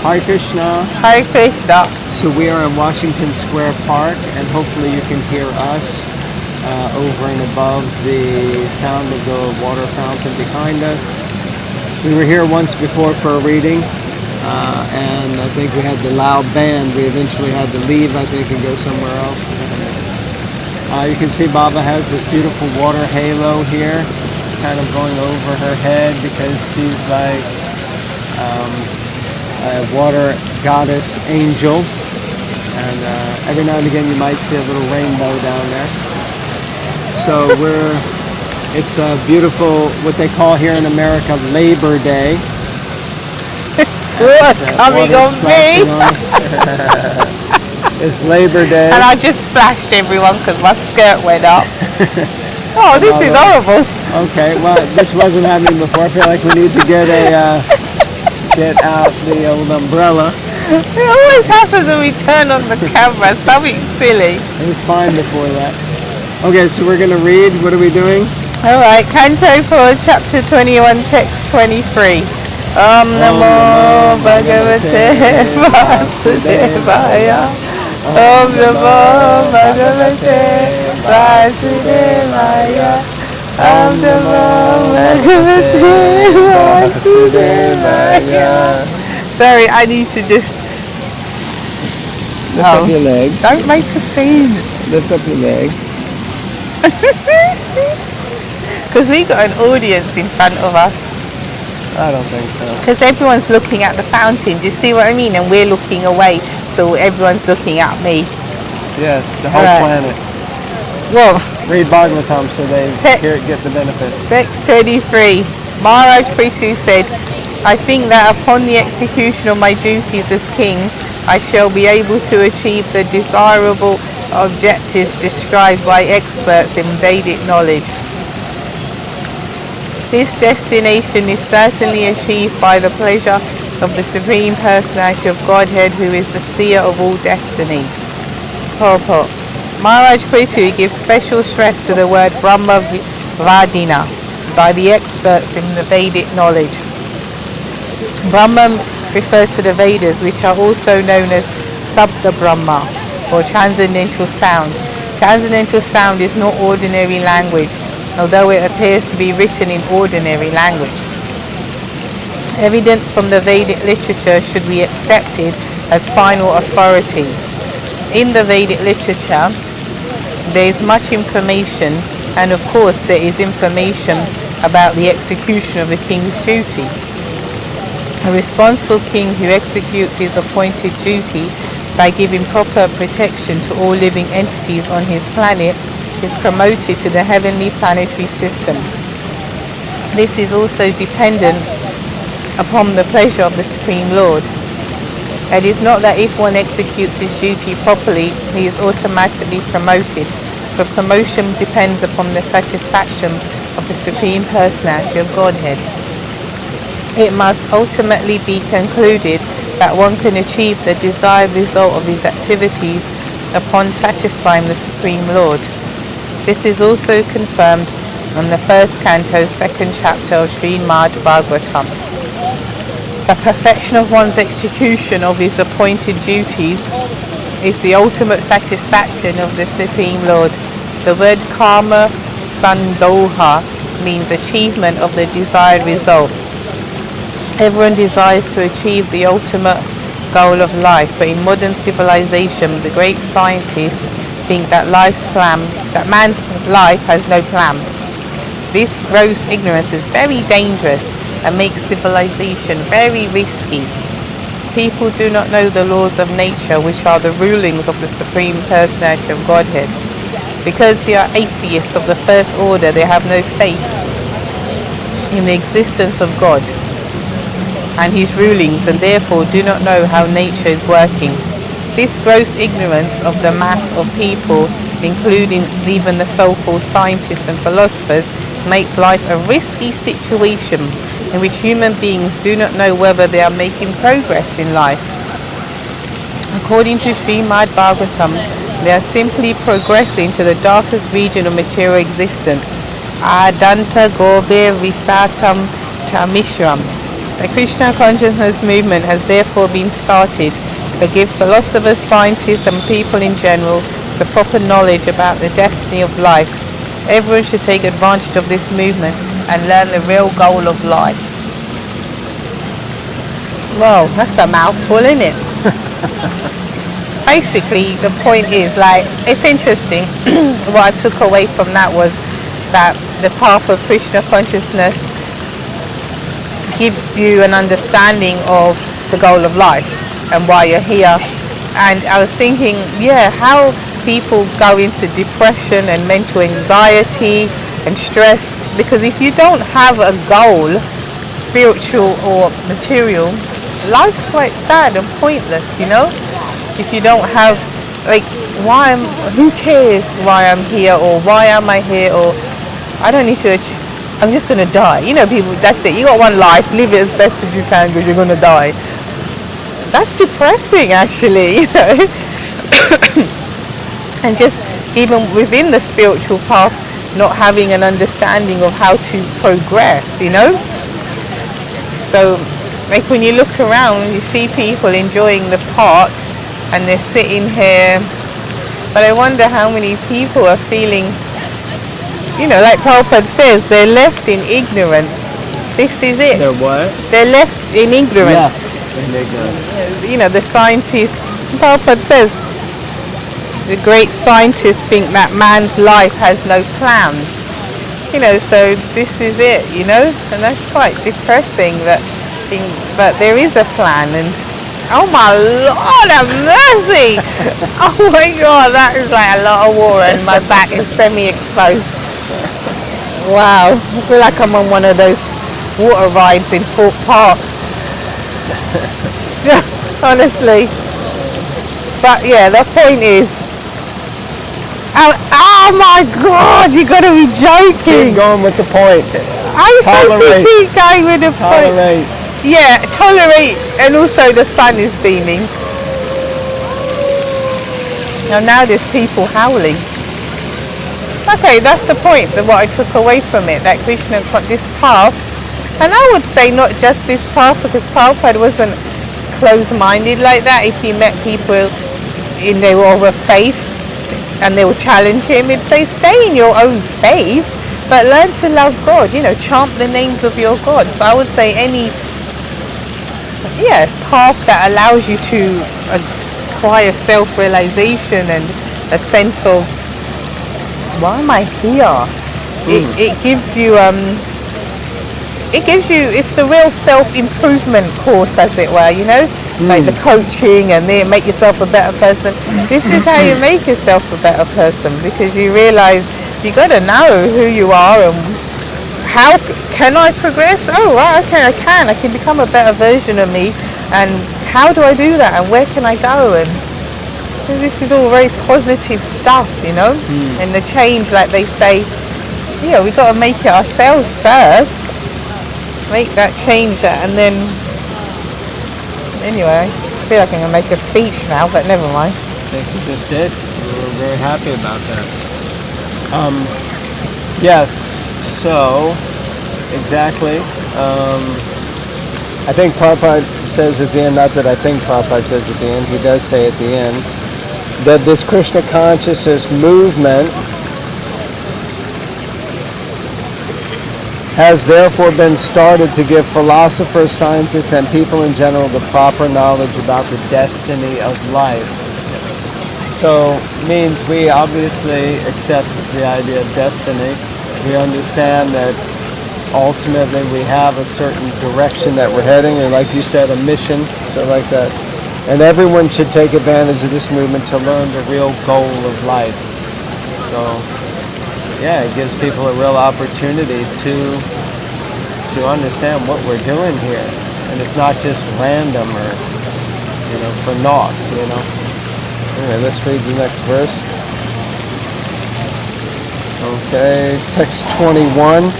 Hare Krishna. Hare Krishna. So we are in Washington Square Park, and hopefully you can hear us over and above the sound of the water fountain behind us. We were here once before for a reading, and I think we had the loud band. We eventually had to leave, I think, and go somewhere else. You can see Baba has this beautiful water halo here, kind of going over her head because she's like a water goddess angel. And every now and again you might see a little rainbow down there. So it's a beautiful, what they call here in America, Labor Day. What's coming on me? It's Labor Day. And I just splashed everyone because my skirt went up. Oh, this is horrible. Okay, well, this wasn't happening before. I feel like we need to get out the old umbrella. It always happens when we turn on the camera, something silly. It was fine before that. Okay, so we're going to read. What are we doing? Alright, Canto 4, Chapter 21, Text 23. Om Namo Bhagavate Vasudevaya. Om Namo Bhagavate Vasudevaya. Om Namo Bhagavate Vasudevaya. Sorry, I need to just... Lift up your leg. Don't make a scene. Lift up your leg. Because we got an audience in front of us. I don't think so. Because everyone's looking at the fountain. Do you see what I mean? And we're looking away, so everyone's looking at me. Yes, the whole planet. Well, read Bhagavatam so they get the benefit. Text 33. Maharaj Prithu said, I think that upon the execution of my duties as king, I shall be able to achieve the desirable objectives described by experts in Vedic knowledge. This destination is certainly achieved by the pleasure of the Supreme Personality of Godhead, who is the seer of all destiny. Purport. Maharaj Prithu gives special stress to the word Brahma Vadina by the experts in the Vedic knowledge. Brahman refers to the Vedas, which are also known as Sabda Brahma, or transcendental sound. Transcendental sound is not ordinary language, although it appears to be written in ordinary language. Evidence from the Vedic literature should be accepted as final authority. In the Vedic literature, there is much information, and of course there is information about the execution of a king's duty. A responsible king who executes his appointed duty by giving proper protection to all living entities on his planet is promoted to the heavenly planetary system. This is also dependent upon the pleasure of the Supreme Lord. It is not that if one executes his duty properly, he is automatically promoted, for promotion depends upon the satisfaction of the Supreme Personality of Godhead. It must ultimately be concluded that one can achieve the desired result of his activities upon satisfying the Supreme Lord. This is also confirmed in the first canto, second chapter of Srimad Bhagavatam. The perfection of one's execution of his appointed duties is the ultimate satisfaction of the Supreme Lord. The word karma sandoha means achievement of the desired result. Everyone desires to achieve the ultimate goal of life, but in modern civilization, the great scientists think that man's life has no plan. This gross ignorance is very dangerous and makes civilization very risky. People do not know the laws of nature, which are the rulings of the Supreme Personality of Godhead. Because they are atheists of the first order, they have no faith in the existence of God and his rulings, and therefore do not know how nature is working. This gross ignorance of the mass of people, including even the so-called scientists and philosophers, makes life a risky situation in which human beings do not know whether they are making progress in life. According to Srimad Bhagavatam, they are simply progressing to the darkest region of material existence, Adanta Gobe Visatam Tamishram. The Krishna consciousness movement has therefore been started to give philosophers, scientists and people in general the proper knowledge about the destiny of life. Everyone should take advantage of this movement and learn the real goal of life. Well, that's a mouthful, isn't it? Basically, the point is, like, it's interesting. What I took away from that was that the path of Krishna consciousness gives you an understanding of the goal of life and why you're here. And I was thinking, yeah, how people go into depression and mental anxiety and stress, because if you don't have a goal, spiritual or material, life's quite sad and pointless, you know. If you don't have, like, who cares why I'm here, or why am I here, or I don't need to I'm just going to die. You know, people, that's it. You got one life, live it as best as you can because you're going to die. That's depressing, actually, you know. And just even within the spiritual path, not having an understanding of how to progress, you know. So, like, when you look around, you see people enjoying the park and they're sitting here. But I wonder how many people are feeling, you know, like Prabhupada says, they're left in ignorance. This is it. They're what? They're left in ignorance. Left in ignorance. You know, the scientists, Prabhupada says, the great scientists think that man's life has no plan. You know, so this is it, you know, and that's quite depressing that thing, but there is a plan. And oh my Lord have mercy! Oh my God, that is like a lot of water and my back is semi-exposed. Wow, I feel like I'm on one of those water rides in Fort Park. Honestly. But yeah, the point is, oh my God, you gotta be joking. Keep going with the point. I'm supposed to keep going with the point. Tolerate. Yeah, tolerate, and also the sun is beaming. Now there's people howling. Okay, that's the point, what I took away from it, that Krishna, this path, and I would say not just this path, because Prabhupada wasn't closed-minded like that. If he met people in their other faith and they would challenge him, he'd say, stay in your own faith, but learn to love God, you know, chant the names of your God. So I would say any path that allows you to acquire self-realization and a sense of, why am I here? It gives you, it's the real self-improvement course, as it were, you know, like the coaching and then make yourself a better person. This is how you make yourself a better person, because you realize you got to know who you are and how can I progress? Oh, wow, okay, I can become a better version of me, and how do I do that, and where can I go? And this is all very positive stuff, you know. And the change, like they say, we got to make it ourselves first, make that change, and then anyway, I feel like I'm gonna make a speech now, but never mind. I think you just did. We were very happy about that. Yes, so exactly. I think Prabhupada says at the end, not that I think Prabhupada says at the end, he does say at the end, that this Krishna consciousness movement has therefore been started to give philosophers, scientists, and people in general the proper knowledge about the destiny of life. So means we obviously accept the idea of destiny. We understand that ultimately we have a certain direction that we're heading, and like you said, a mission, so like that. And everyone should take advantage of this movement to learn the real goal of life. So yeah, it gives people a real opportunity to understand what we're doing here. And it's not just random or, for naught, Anyway, let's read the next verse. Okay, text 21.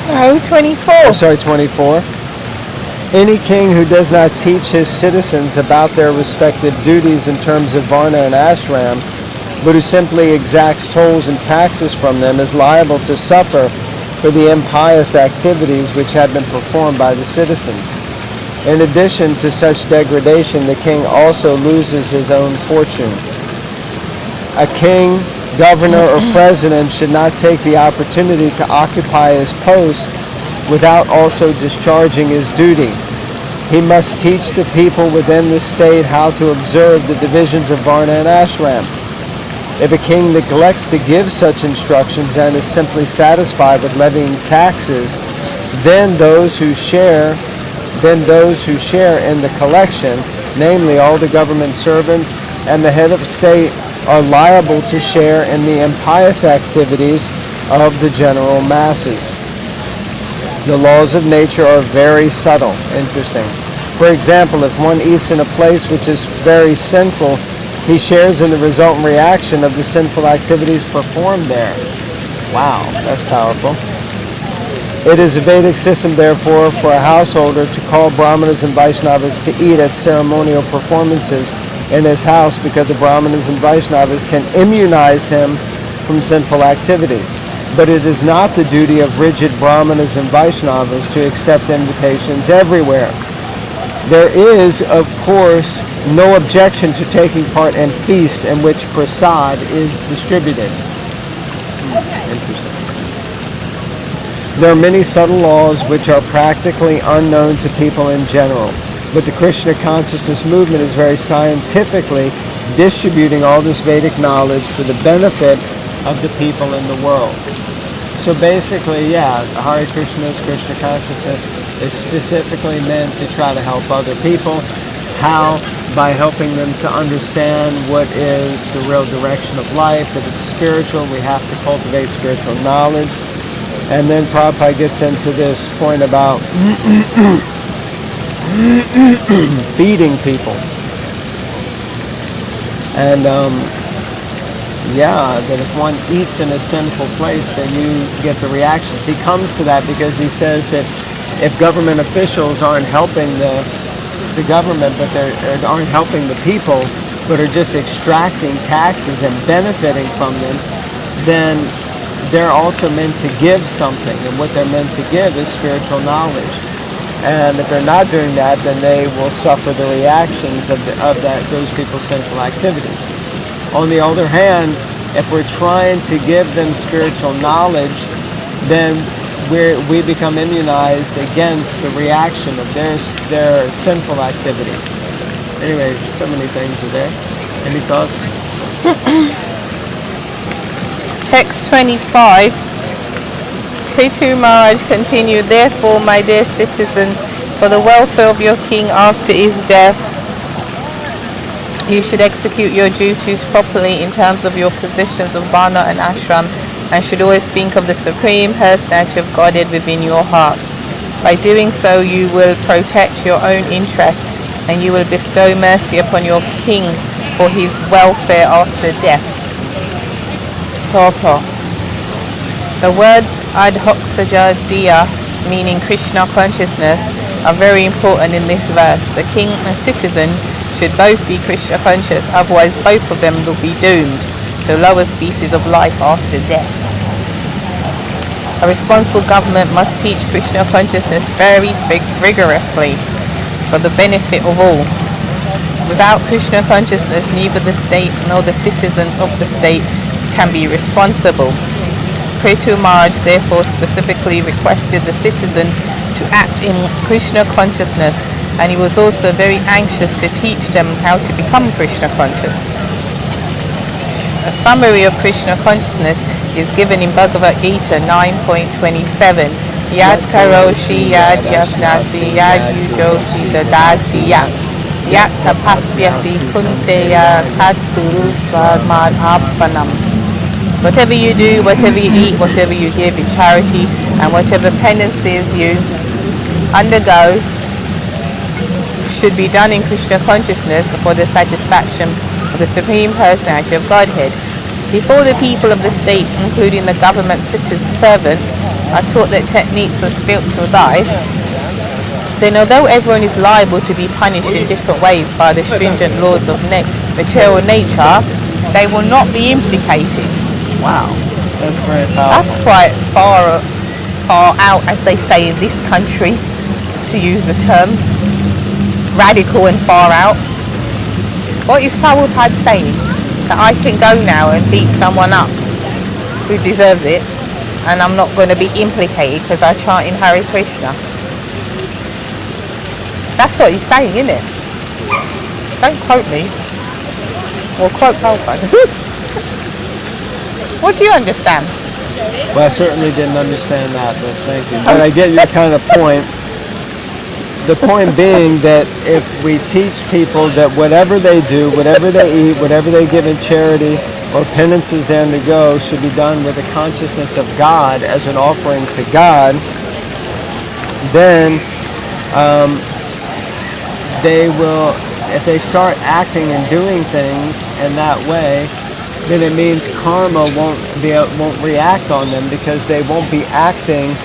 No, 24. Oh, sorry, 24. Any king who does not teach his citizens about their respective duties in terms of varna and ashram, but who simply exacts tolls and taxes from them, is liable to suffer for the impious activities which have been performed by the citizens. In addition to such degradation, the king also loses his own fortune. A king, governor, or president should not take the opportunity to occupy his post without also discharging his duty. He must teach the people within the state how to observe the divisions of Varna and Ashram. If a king neglects to give such instructions and is simply satisfied with levying taxes, then those who share in the collection, namely all the government servants and the head of state, are liable to share in the impious activities of the general masses. The laws of nature are very subtle. Interesting. For example, if one eats in a place which is very sinful, he shares in the resultant reaction of the sinful activities performed there. Wow, that's powerful. It is a Vedic system, therefore, for a householder to call Brahmanas and Vaishnavas to eat at ceremonial performances in his house, because the Brahmanas and Vaishnavas can immunize him from sinful activities. But it is not the duty of rigid Brahmanas and Vaishnavas to accept invitations everywhere. There is, of course, no objection to taking part in feasts in which prasad is distributed. Interesting. There are many subtle laws which are practically unknown to people in general, but the Krishna consciousness movement is very scientifically distributing all this Vedic knowledge for the benefit of the people in the world. So basically, yeah, Hare Krishna's Krishna consciousness is specifically meant to try to help other people. How? By helping them to understand what is the real direction of life. If it's spiritual, we have to cultivate spiritual knowledge. And then Prabhupada gets into this point about feeding people. And that if one eats in a sinful place, then you get the reactions. He comes to that because he says that if government officials aren't helping the government, but they aren't helping the people, but are just extracting taxes and benefiting from them, then they're also meant to give something, and what they're meant to give is spiritual knowledge. And if they're not doing that, then they will suffer the reactions of those people's sinful activities. On the other hand, if we're trying to give them spiritual knowledge, then we become immunized against the reaction of their sinful activity. Anyway, so many things are there. Any thoughts? Text 25. Ketu Maharaj continued, therefore, my dear citizens, for the welfare of your king after his death, you should execute your duties properly in terms of your positions of Varna and Ashram, and should always think of the Supreme Personality of Godhead within your hearts. By doing so, you will protect your own interests, and you will bestow mercy upon your king for his welfare after death. Purport. The words Adhoksaja Diya, meaning Krishna consciousness, are very important in this verse. The king and citizen should both be Krishna conscious, otherwise both of them will be doomed to lower species of life after death. A responsible government must teach Krishna consciousness very rigorously for the benefit of all. Without Krishna consciousness, neither the state nor the citizens of the state can be responsible. Ketu Maharaj therefore specifically requested the citizens to act in Krishna consciousness, and he was also very anxious to teach them how to become Krishna conscious. A summary of Krishna consciousness is given in Bhagavad Gita 9.27. Yad karoshi yad yasnasi yad yujosi dasi yad tapasyasi kunteya tad guru swadmad appanam. Whatever you do, whatever you eat, whatever you give in charity, and whatever penances you undergo should be done in Krishna consciousness for the satisfaction of the Supreme Personality of Godhead. Before the people of the state, including the government servants, are taught the techniques of spiritual life, then although everyone is liable to be punished in different ways by the stringent laws of material nature, they will not be implicated. Wow. That's very powerful. That's quite far out, as they say in this country, to use the term. radical and far out. What is Prabhupada saying? That I can go now and beat someone up who deserves it, and I'm not going to be implicated because I chant in Hare Krishna. That's what he's saying, isn't it? Don't quote me. Or quote Prabhupada. What do you understand? Well, I certainly didn't understand that, but thank you. But I get your kind of point. The point being that if we teach people that whatever they do, whatever they eat, whatever they give in charity or penances they undergo should be done with the consciousness of God as an offering to God, then they will, if they start acting and doing things in that way, then it means karma won't react on them, because they won't be acting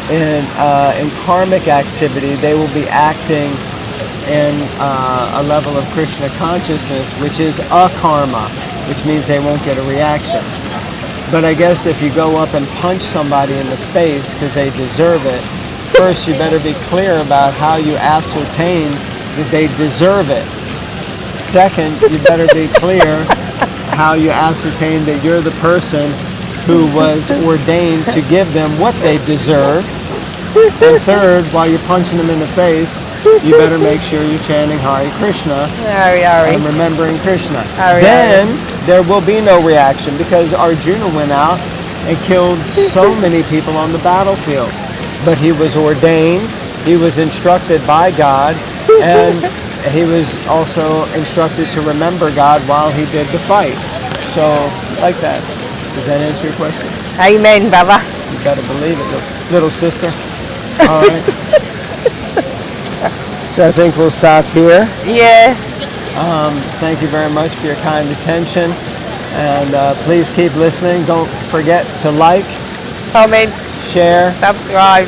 in karmic activity. They will be acting in a level of Krishna consciousness, which is akarma, which means they won't get a reaction. But I guess if you go up and punch somebody in the face because they deserve it, first you better be clear about how you ascertain that they deserve it. Second, you better be clear how you ascertain that you're the person who was ordained to give them what they deserve. And third, while you're punching them in the face, you better make sure you're chanting Hare Krishna and remembering Krishna. Then there will be no reaction, because Arjuna went out and killed so many people on the battlefield. But he was ordained, he was instructed by God, and he was also instructed to remember God while he did the fight. So, like that. Does that answer your question? Amen, Baba. You better believe it, little sister. All right. So I think we'll stop here. Yeah. Thank you very much for your kind attention. And please keep listening. Don't forget to like, Comment, share, subscribe.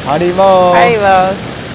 Haribol. Haribol.